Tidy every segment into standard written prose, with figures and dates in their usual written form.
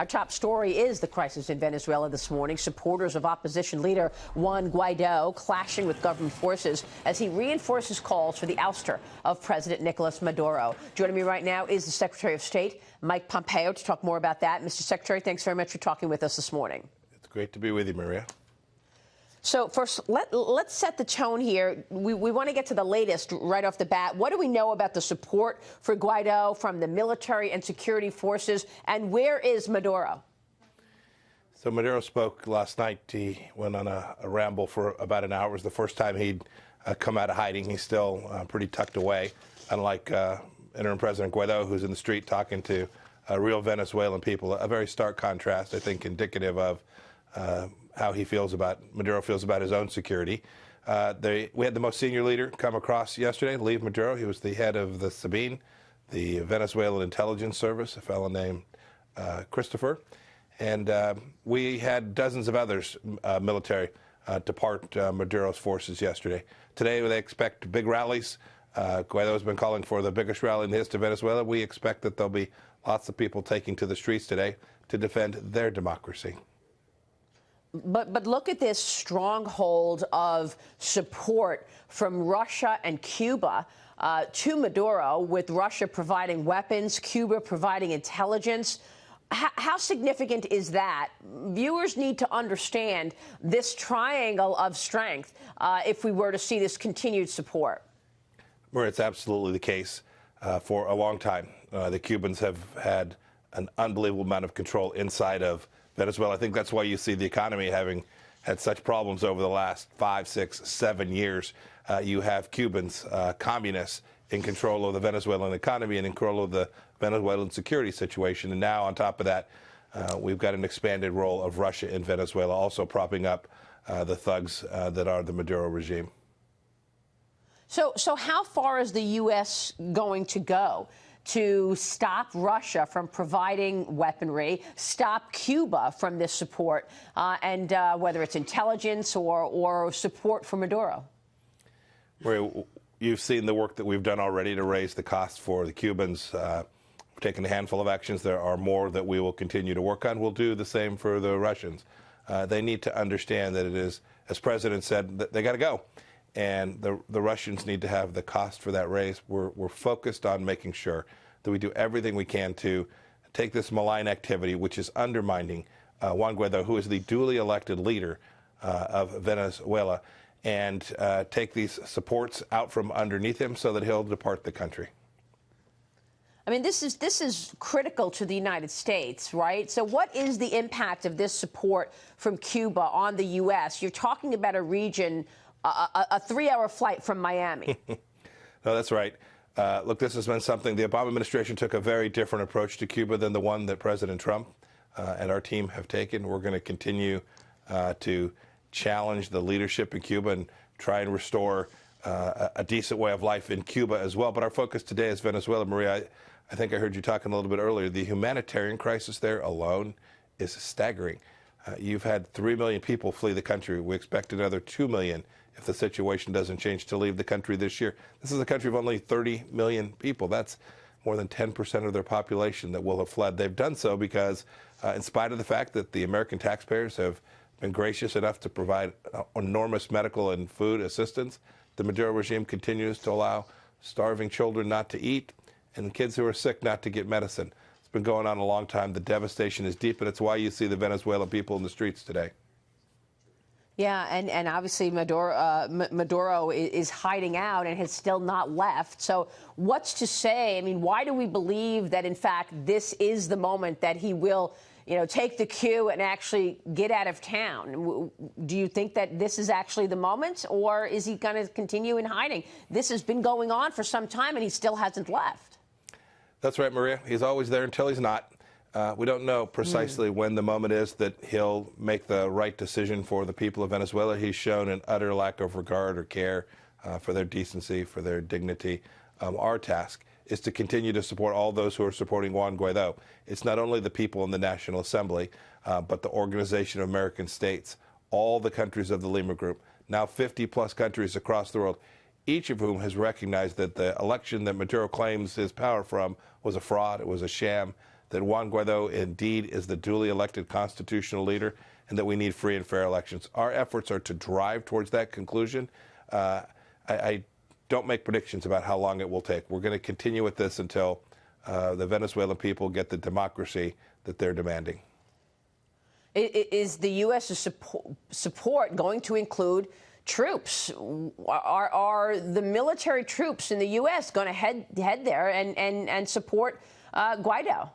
Our top story is the crisis in Venezuela this morning. Supporters of opposition leader Juan Guaido clashing with government forces as he reinforces calls for the ouster of President Nicolas Maduro. Joining me right now is the Secretary of State, Mike Pompeo, to talk more about that. Mr. Secretary, thanks very much for talking with us this morning. It's great to be with you, Maria. So first, let's set the tone here. We want to get to the latest right off the bat. What do we know about the support for Guaido from the military and security forces, and where is Maduro? So Maduro spoke last night. He went on a ramble for about an hour. It was the first time he'd come out of hiding. He's still pretty tucked away, unlike interim President Guaido, who's in the street talking to real Venezuelan people. A very stark contrast, I think, indicative of how Maduro feels about his own security. We had the most senior leader come across yesterday, leave Maduro. He was the head of the SBN, the Venezuelan intelligence service, a fellow named Christopher. And we had dozens of others, military, depart Maduro's forces yesterday. Today, they expect big rallies. Guaido has been calling for the biggest rally in the history of Venezuela. We expect that there'll be lots of people taking to the streets today to defend their democracy. But look at this stronghold of support from Russia and Cuba to Maduro, with Russia providing weapons, Cuba providing intelligence. How significant is that? Viewers need to understand this triangle of strength if we were to see this continued support. Well, it's absolutely the case for a long time. The Cubans have had an unbelievable amount of control inside of Venezuela. I think that's why you see the economy having had such problems over the last 5, 6, 7 years. You have Cubans, communists, in control of the Venezuelan economy and in control of the Venezuelan security situation. And now, on top of that, we've got an expanded role of Russia in Venezuela, also propping up the thugs that are the Maduro regime. So how far is the U.S. going to go to stop Russia from providing weaponry, stop Cuba from this support, and whether it's intelligence or support for Maduro? You've seen the work that we've done already to raise the costs for the Cubans. We've taken a handful of actions. There are more that we will continue to work on. We'll do the same for the Russians. They need to understand that it is, as President said, that they got to go. And the Russians need to have the cost for that raise. We're focused on making sure that we do everything we can to take this malign activity, which is undermining Juan Guaido, who is the duly elected leader of Venezuela, and take these supports out from underneath him so that he'll depart the country. I mean, this is critical to the United States, right? So what is the impact of this support from Cuba on the U.S.? You're talking about a region, a 3-hour flight from Miami. No, that's right. Look, this has been something. The Obama administration took a very different approach to Cuba than the one that President Trump and our team have taken. We're going to continue to challenge the leadership in Cuba and try and restore a decent way of life in Cuba as well. But our focus today is Venezuela. Maria, I think I heard you talking a little bit earlier. The humanitarian crisis there alone is staggering. You've had 3 million people flee the country. We expect another 2 million if the situation doesn't change to leave the country this year. This is a country of only 30 million people. That's more than 10% of their population that will have fled. They've done so because, in spite of the fact that the American taxpayers have been gracious enough to provide enormous medical and food assistance, the Maduro regime continues to allow starving children not to eat and kids who are sick not to get medicine. It's been going on a long time. The devastation is deep, and it's why you see the Venezuelan people in the streets today. Yeah, and obviously Maduro is hiding out and has still not left. So what's to say? I mean, why do we believe that, in fact, this is the moment that he will, take the cue and actually get out of town? Do you think that this is actually the moment, or is he going to continue in hiding? This has been going on for some time, and he still hasn't left. That's right, Maria. He's always there until he's not. We don't know precisely when the moment is that he'll make the right decision for the people of Venezuela. He's shown an utter lack of regard or care for their decency, for their dignity. Our task is to continue to support all those who are supporting Juan Guaido. It's not only the people in the National Assembly, but the Organization of American States, all the countries of the Lima Group, now 50-plus countries across the world, each of whom has recognized that the election that Maduro claims his power from was a fraud, it was a sham, that Juan Guaido indeed is the duly elected constitutional leader and that we need free and fair elections. Our efforts are to drive towards that conclusion. I don't make predictions about how long it will take. We're going to continue with this until the Venezuelan people get the democracy that they're demanding. Is the U.S. support going to include troops? Are the military troops in the U.S. going to head there and support Guaido?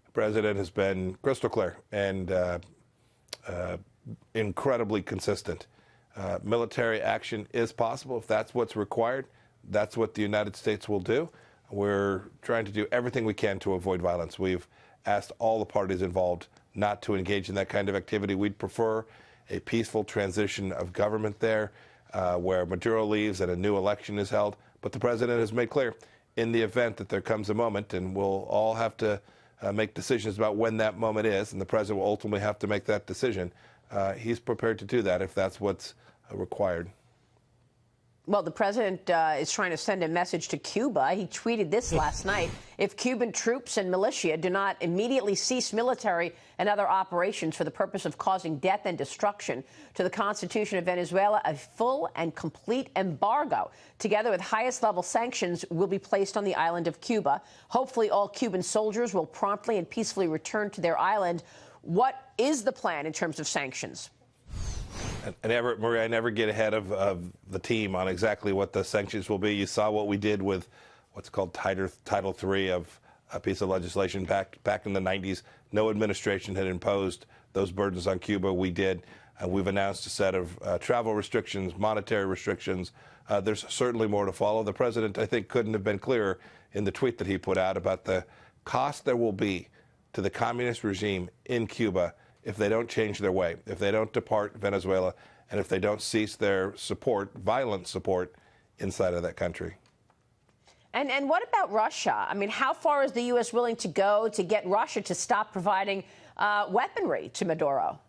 The president has been crystal clear and incredibly consistent. Military action is possible. If that's what's required, that's what the United States will do. We're trying to do everything we can to avoid violence. We've asked all the parties involved not to engage in that kind of activity. We'd prefer a peaceful transition of government there where Maduro leaves and a new election is held. But the president has made clear in the event that there comes a moment, and we'll all have to make decisions about when that moment is, and the president will ultimately have to make that decision. He's prepared to do that if that's what's required. Well, the president is trying to send a message to Cuba. He tweeted this last night. If Cuban troops and militia do not immediately cease military and other operations for the purpose of causing death and destruction to the Constitution of Venezuela, a full and complete embargo, together with highest level sanctions, will be placed on the island of Cuba. Hopefully, all Cuban soldiers will promptly and peacefully return to their island. What is the plan in terms of sanctions? Maria, I never get ahead of the team on exactly what the sanctions will be. You saw what we did with what's called Title III of a piece of legislation back in the 90s. No administration had imposed those burdens on Cuba. We did. We've announced a set of travel restrictions, monetary restrictions. There's certainly more to follow. The president, I think, couldn't have been clearer in the tweet that he put out about the cost there will be to the communist regime in Cuba if they don't change their way, if they don't depart Venezuela, and if they don't cease their support, violent support, inside of that country. And what about Russia? I mean, how far is the U.S. willing to go to get Russia to stop providing weaponry to Maduro?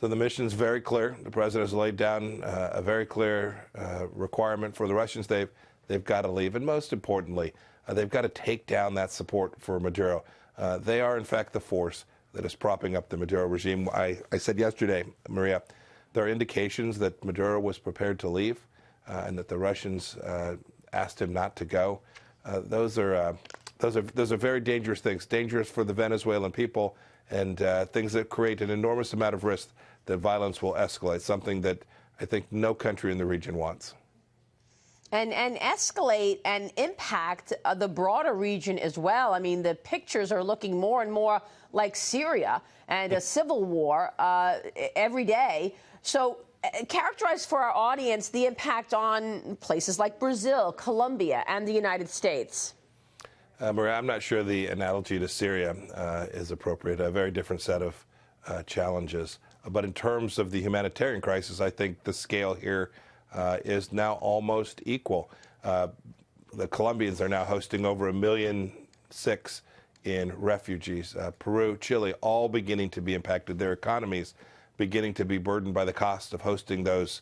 So the mission's very clear. The president has laid down a very clear requirement for the Russians. They've got to leave. And most importantly, they've got to take down that support for Maduro. They are, in fact, the force that is propping up the Maduro regime. I said yesterday, Maria, there are indications that Maduro was prepared to leave and that the Russians asked him not to go. Those are very dangerous things, dangerous for the Venezuelan people, and things that create an enormous amount of risk that violence will escalate, something that I think no country in the region wants. And escalate and impact the broader region as well. I mean, the pictures are looking more and more like Syria and a civil war every day. So characterize for our audience the impact on places like Brazil, Colombia, and the United States. Maria, I'm not sure the analogy to Syria is appropriate. A very different set of challenges. But in terms of the humanitarian crisis, I think the scale here is now almost equal. The Colombians are now hosting over 1.6 million in refugees. Peru, Chile, all beginning to be impacted. Their economies beginning to be burdened by the cost of hosting those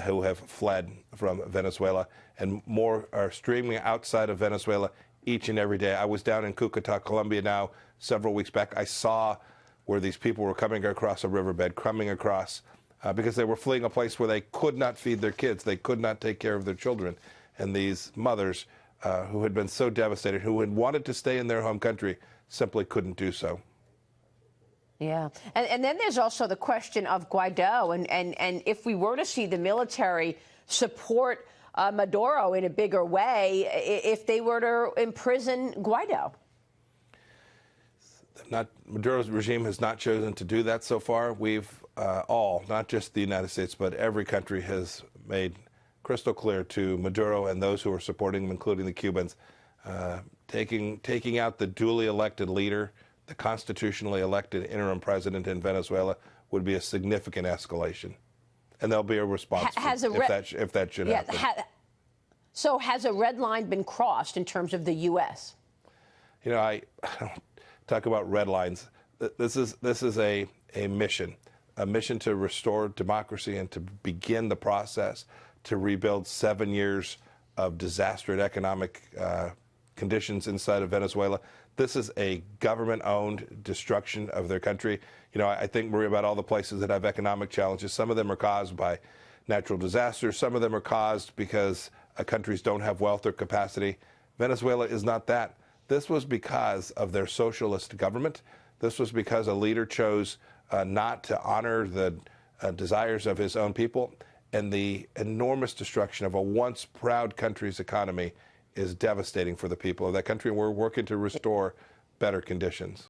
who have fled from Venezuela. And more are streaming outside of Venezuela each and every day. I was down in Cucuta, Colombia now several weeks back. I saw where these people were coming across a riverbed, coming across because they were fleeing a place where they could not feed their kids. They could not take care of their children. And these mothers who had been so devastated, who had wanted to stay in their home country, simply couldn't do so. Yeah. And then there's also the question of Guaido. And if we were to see the military support Maduro in a bigger way, if they were to imprison Guaido. Maduro's regime has not chosen to do that so far. We've all, not just the United States, but every country has made crystal clear to Maduro and those who are supporting him, including the Cubans, taking out the duly elected leader, the constitutionally elected interim president in Venezuela, would be a significant escalation. And there'll be a response if that should happen. So has a red line been crossed in terms of the U.S.? You know, I don't talk about red lines. This is a mission to restore democracy and to begin the process to rebuild 7 years of disastrous economic conditions inside of Venezuela. This is a government-owned destruction of their country. You know, I think, Maria, about all the places that have economic challenges. Some of them are caused by natural disasters. Some of them are caused because countries don't have wealth or capacity. Venezuela is not that. This was because of their socialist government. This was because a leader chose not to honor the desires of his own people. And the enormous destruction of a once proud country's economy is devastating for the people of that country. And we're working to restore better conditions.